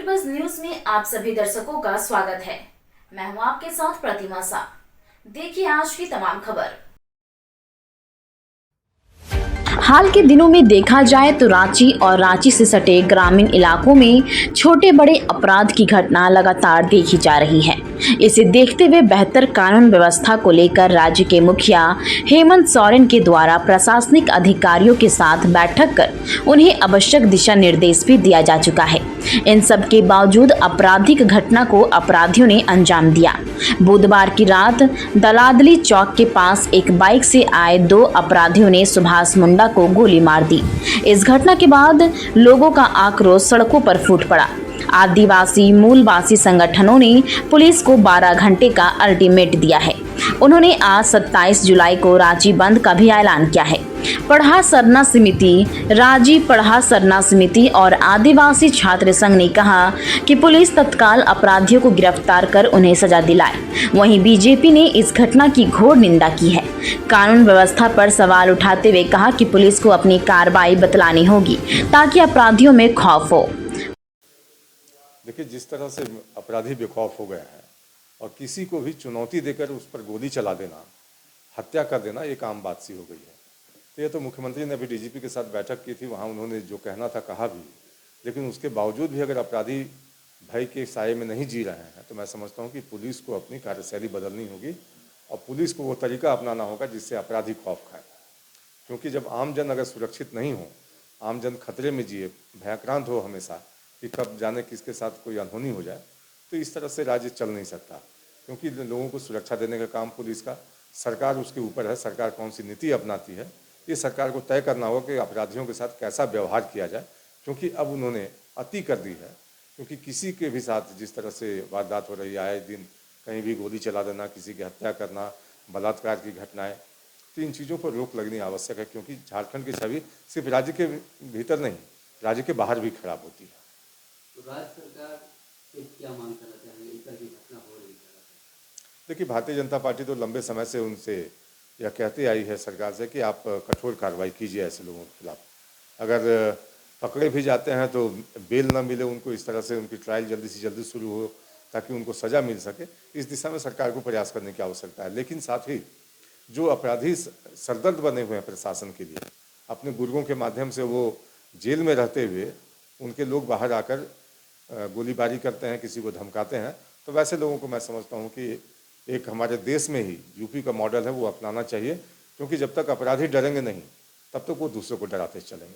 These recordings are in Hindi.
बज न्यूज में आप सभी दर्शकों का स्वागत है। मैं हूं आपके साथ प्रतिमा सा। देखिए आज की तमाम खबर। हाल के दिनों में देखा जाए तो रांची और रांची से सटे ग्रामीण इलाकों में छोटे बड़े अपराध की घटना लगातार देखी जा रही है। इसे देखते हुए बेहतर कानून व्यवस्था को लेकर राज्य के मुखिया हेमंत सोरेन के द्वारा प्रशासनिक अधिकारियों के साथ बैठक कर उन्हें आवश्यक दिशा निर्देश भी दिया जा चुका है। इन सब के बावजूद आपराधिक घटना को अपराधियों ने अंजाम दिया। बुधवार की रात दलादली चौक के पास एक बाइक से आए दो अपराधियों ने सुभाष मुंडा को गोली मार दी। इस घटना के बाद लोगों का आक्रोश सड़कों पर फूट पड़ा। आदिवासी मूलवासी संगठनों ने पुलिस को 12 घंटे का अल्टीमेट दिया है। उन्होंने आज 27 जुलाई को रांची बंद का भी ऐलान किया है। पढ़ा सरना समिति, राजी पढ़ा सरना समिति और आदिवासी छात्र संघ ने कहा कि पुलिस तत्काल अपराधियों को गिरफ्तार कर उन्हें सजा दिलाए। वहीं बीजेपी ने इस घटना की घोर निंदा की है। कानून व्यवस्था पर सवाल उठाते हुए कहा कि पुलिस को अपनी कार्रवाई बतलानी होगी ताकि अपराधियों में खौफ हो। देखिए, जिस तरह से अपराधी बेखौफ हो गए हैं और किसी को भी चुनौती देकर उस पर गोली चला देना, हत्या कर देना एक आम बात सी हो गई है। तो ये तो मुख्यमंत्री ने अभी डीजीपी के साथ बैठक की थी, वहाँ उन्होंने जो कहना था कहा भी, लेकिन उसके बावजूद भी अगर अपराधी भय के साये में नहीं जी रहे हैं तो मैं समझता हूँ कि पुलिस को अपनी कार्यशैली बदलनी होगी और पुलिस को वो तरीका अपनाना होगा जिससे अपराधी खौफ खाए। क्योंकि जब आमजन अगर सुरक्षित नहीं हो, आमजन खतरे में जिए, भयाक्रांत हो हमेशा कि कब जाने किसके साथ कोई अनहोनी हो जाए, तो इस तरह से राज्य चल नहीं सकता। क्योंकि लोगों को सुरक्षा देने का काम पुलिस का, सरकार उसके ऊपर है। सरकार कौन सी नीति अपनाती है, ये सरकार को तय करना होगा कि अपराधियों के साथ कैसा व्यवहार किया जाए। क्योंकि अब उन्होंने अति कर दी है। क्योंकि किसी के भी साथ जिस तरह से वारदात हो रही है, आए दिन कहीं भी गोली चला देना, किसी की हत्या करना, बलात्कार की घटनाएँ, तो इन चीज़ों पर रोक लगनी आवश्यक है। क्योंकि झारखंड की छवि सिर्फ राज्य के भीतर नहीं, राज्य के बाहर भी खराब होती है। तो राज्य सरकार से क्या मांग करना चाहेंगे, इस तरह की घटना हो रही है? देखिए, भारतीय जनता पार्टी तो लंबे समय से उनसे यह कहती आई है सरकार से कि आप कठोर कार्रवाई कीजिए ऐसे लोगों के खिलाफ। अगर पकड़े भी जाते हैं तो बेल न मिले उनको, इस तरह से उनकी ट्रायल जल्दी से जल्दी शुरू हो ताकि उनको सज़ा मिल सके। इस दिशा में सरकार को प्रयास करने की आवश्यकता है। लेकिन साथ ही जो अपराधी सरदर्द बने हुए हैं प्रशासन के लिए, अपने गुर्गों के माध्यम से वो जेल में रहते हुए उनके लोग बाहर आकर गोलीबारी करते हैं, किसी को धमकाते हैं, तो वैसे लोगों को मैं समझता हूँ कि एक हमारे देश में ही यूपी का मॉडल है, वो अपनाना चाहिए। क्योंकि जब तक अपराधी डरेंगे नहीं, तब तक वो दूसरों को डराते चलेंगे।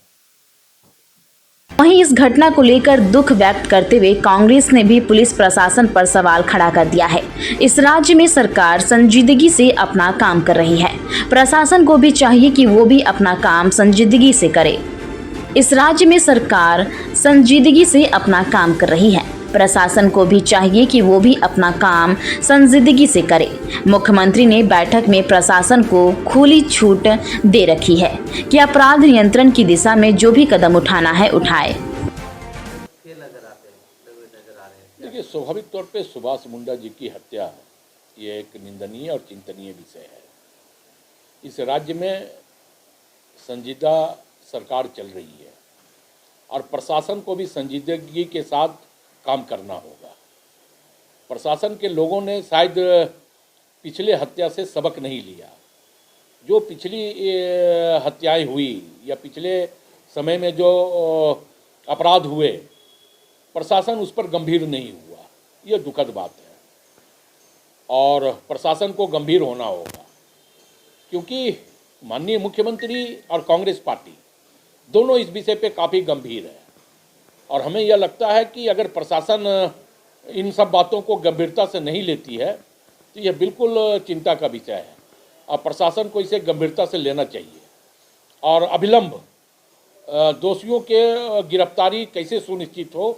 वहीं इस घटना को लेकर दुख व्यक्त करते हुए कांग्रेस ने भी पुलिस प्रशासन पर सवाल खड़ा कर दिया है। इस राज्य में सरकार संजीदगी से अपना काम कर रही है। प्रशासन को भी चाहिए कि वो भी अपना काम संजीदगी से करे। इस राज्य में सरकार संजीदगी से अपना काम कर रही है। प्रशासन को भी चाहिए कि वो भी अपना काम संजीदगी से करे। मुख्यमंत्री ने बैठक में प्रशासन को खुली छूट दे रखी है कि अपराध नियंत्रण की दिशा में जो भी कदम उठाना है उठाए। देखिए, स्वाभाविक तौर पे सुभाष मुंडा जी की हत्या ये एक निंदनीय और चिंतनीय विषय है। इस राज्य में संजीदा सरकार चल रही है और प्रशासन को भी संजीदगी के साथ काम करना होगा। प्रशासन के लोगों ने शायद पिछले हत्या से सबक नहीं लिया। जो पिछली हत्याएं हुई या पिछले समय में जो अपराध हुए, प्रशासन उस पर गंभीर नहीं हुआ। ये दुखद बात है और प्रशासन को गंभीर होना होगा। क्योंकि माननीय मुख्यमंत्री और कांग्रेस पार्टी दोनों इस विषय पे काफ़ी गंभीर है और हमें यह लगता है कि अगर प्रशासन इन सब बातों को गंभीरता से नहीं लेती है तो यह बिल्कुल चिंता का विषय है और प्रशासन को इसे गंभीरता से लेना चाहिए और अविलंब दोषियों के गिरफ्तारी कैसे सुनिश्चित हो,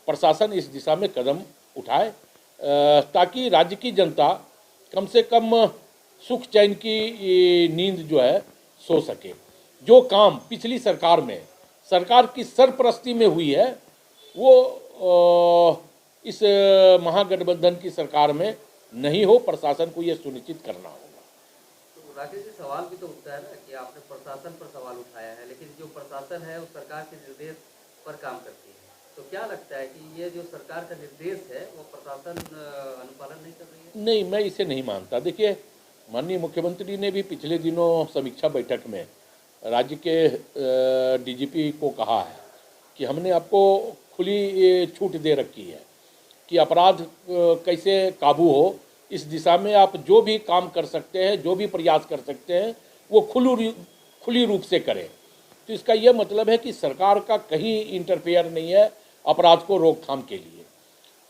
प्रशासन इस दिशा में कदम उठाए ताकि राज्य की जनता कम से कम सुख चैन की नींद जो है सो सके। जो काम पिछली सरकार में सरकार की सरपरस्ती में हुई है वो इस महागठबंधन की सरकार में नहीं हो। प्रशासन को ये सुनिश्चित करना होगा। तो राकेश जी, सवाल भी तो उठता है ना कि आपने प्रशासन पर सवाल उठाया है, लेकिन जो प्रशासन है वो सरकार के निर्देश पर काम करती है। तो क्या लगता है कि ये जो सरकार का निर्देश है वो प्रशासन अनुपालन नहीं कर रही है? नहीं, मैं इसे नहीं मानता। देखिए, माननीय मुख्यमंत्री ने भी पिछले दिनों समीक्षा बैठक में राज्य के डीजीपी को कहा है कि हमने आपको खुली छूट दे रखी है कि अपराध कैसे काबू हो, इस दिशा में आप जो भी काम कर सकते हैं, जो भी प्रयास कर सकते हैं, वो खुली रूप से करें। तो इसका यह मतलब है कि सरकार का कहीं इंटरफेयर नहीं है अपराध को रोकथाम के लिए।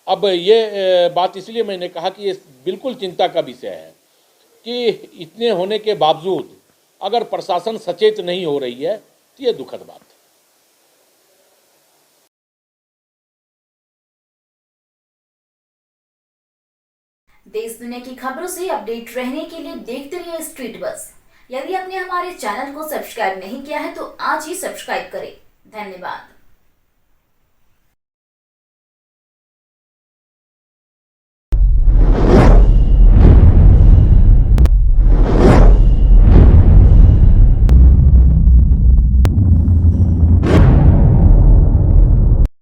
अब ये बात इसलिए मैंने कहा कि ये बिल्कुल चिंता का विषय है कि इतने होने के बावजूद अगर प्रशासन सचेत नहीं हो रही है तो ये दुखद बात है। देश दुनिया की खबरों से अपडेट रहने के लिए देखते रहिए स्ट्रीट बस। यदि आपने हमारे चैनल को सब्सक्राइब नहीं किया है तो आज ही सब्सक्राइब करें। धन्यवाद।